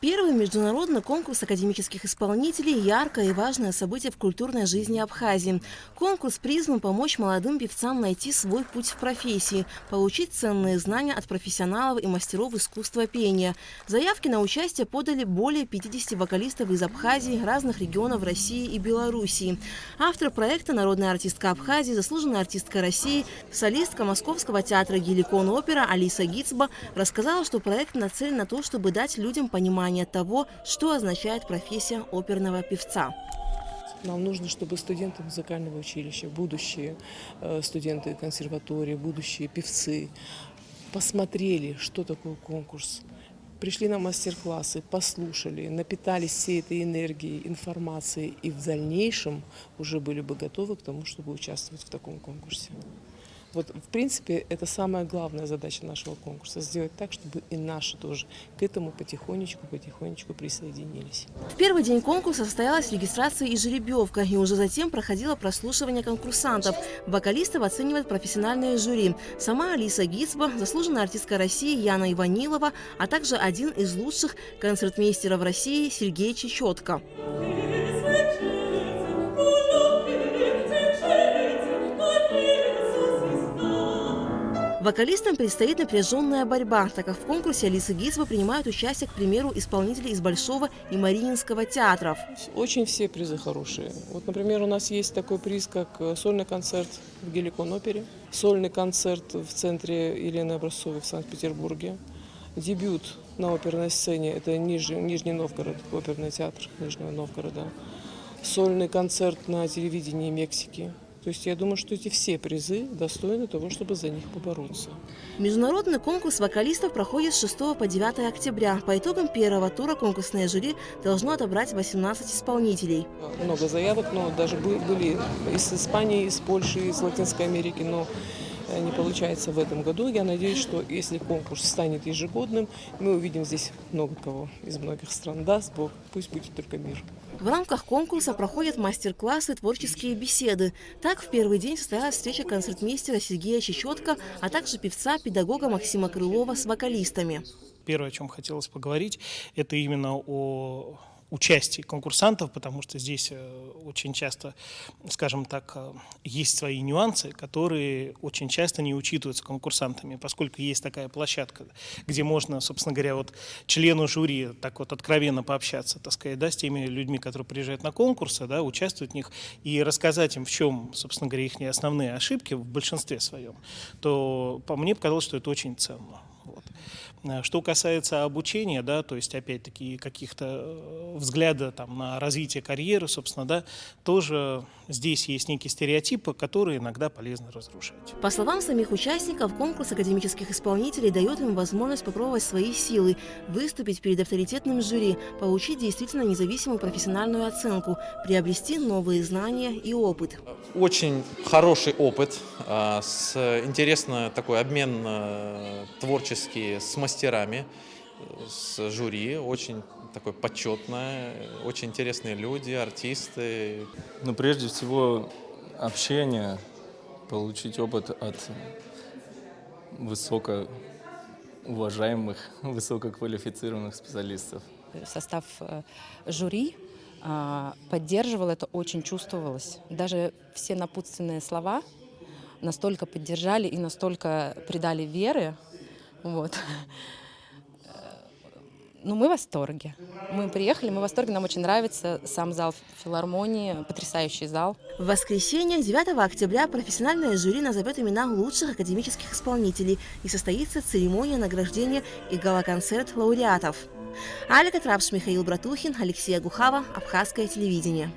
Первый международный конкурс академических исполнителей – яркое и важное событие в культурной жизни Абхазии. Конкурс призван помочь молодым певцам найти свой путь в профессии, получить ценные знания от профессионалов и мастеров искусства пения. Заявки на участие подали более 50 вокалистов из Абхазии, разных регионов России и Белоруссии. Автор проекта – народная артистка Абхазии, заслуженная артистка России, солистка Московского театра «Геликон-опера» Алиса Гицба рассказала, что проект нацелен на то, чтобы дать людям понимание того, что означает профессия оперного певца. Нам нужно, чтобы студенты музыкального училища, будущие студенты консерватории, будущие певцы посмотрели, что такое конкурс. Пришли на мастер-классы, послушали, напитались всей этой энергией, информацией и в дальнейшем уже были бы готовы к тому, чтобы участвовать в таком конкурсе. Вот, в принципе, это самая главная задача нашего конкурса – сделать так, чтобы и наши тоже к этому потихонечку присоединились. В первый день конкурса состоялась регистрация и жеребьевка, и уже затем проходило прослушивание конкурсантов. Вокалистов оценивает профессиональное жюри. Сама Алиса Гицба, заслуженная артистка России Яна Иванилова, а также один из лучших концертмейстеров России Сергей Чечетко. Вокалистам предстоит напряженная борьба, так как в конкурсе Алисы Гицбы принимают участие, к примеру, исполнители из Большого и Мариинского театров. Очень все призы хорошие. Вот, например, у нас есть такой приз, как сольный концерт в Геликон-опере, сольный концерт в центре Елены Образцовой в Санкт-Петербурге, дебют на оперной сцене – это Нижний Новгород, оперный театр Нижнего Новгорода, сольный концерт на телевидении Мексики. То есть я думаю, что эти все призы достойны того, чтобы за них побороться. Международный конкурс вокалистов проходит с 6 по 9 октября. По итогам первого тура конкурсное жюри должно отобрать 18 исполнителей. Много заявок, но даже были из Испании, из Польши, из Латинской Америки, но не получается в этом году. Я надеюсь, что если конкурс станет ежегодным, мы увидим здесь много кого из многих стран. Даст Бог, пусть будет только мир. В рамках конкурса проходят мастер-классы, творческие беседы. Так, в первый день состоялась встреча концертмейстера Сергея Чечетко, а также певца-педагога Максима Крылова с вокалистами. Первое, о чем хотелось поговорить, это именно о участии конкурсантов, потому что здесь очень часто, скажем так, есть свои нюансы, которые очень часто не учитываются конкурсантами, поскольку есть такая площадка, где можно, собственно говоря, вот члену жюри так вот откровенно пообщаться, так сказать, да, с теми людьми, которые приезжают на конкурсы, да, участвуют в них, и рассказать им, в чем, собственно говоря, их основные ошибки в большинстве своем, то по мне показалось, что это очень ценно. Вот. Что касается обучения, да, то есть опять-таки каких-то взгляда там, на развитие карьеры, собственно, да, тоже здесь есть некие стереотипы, которые иногда полезно разрушать. По словам самих участников, конкурс академических исполнителей дает им возможность попробовать свои силы, выступить перед авторитетным жюри, получить действительно независимую профессиональную оценку, приобрести новые знания и опыт. Очень хороший опыт, интересный такой обмен творческий с мастерами, с жюри, очень такое почетное, очень интересные люди, артисты. Но прежде всего общение, получить опыт от высокоуважаемых, высококвалифицированных специалистов. Состав жюри поддерживал, это очень чувствовалось. Даже все напутственные слова настолько поддержали и настолько придали веры. Вот. Ну, мы в восторге. Мы приехали, мы в восторге, нам очень нравится сам зал филармонии, потрясающий зал. В воскресенье, 9 октября, профессиональное жюри назовет имена лучших академических исполнителей и состоится церемония награждения и гала-концерт лауреатов. Алика Трапш, Михаил Братухин, Алексей Агухава, Абхазское телевидение.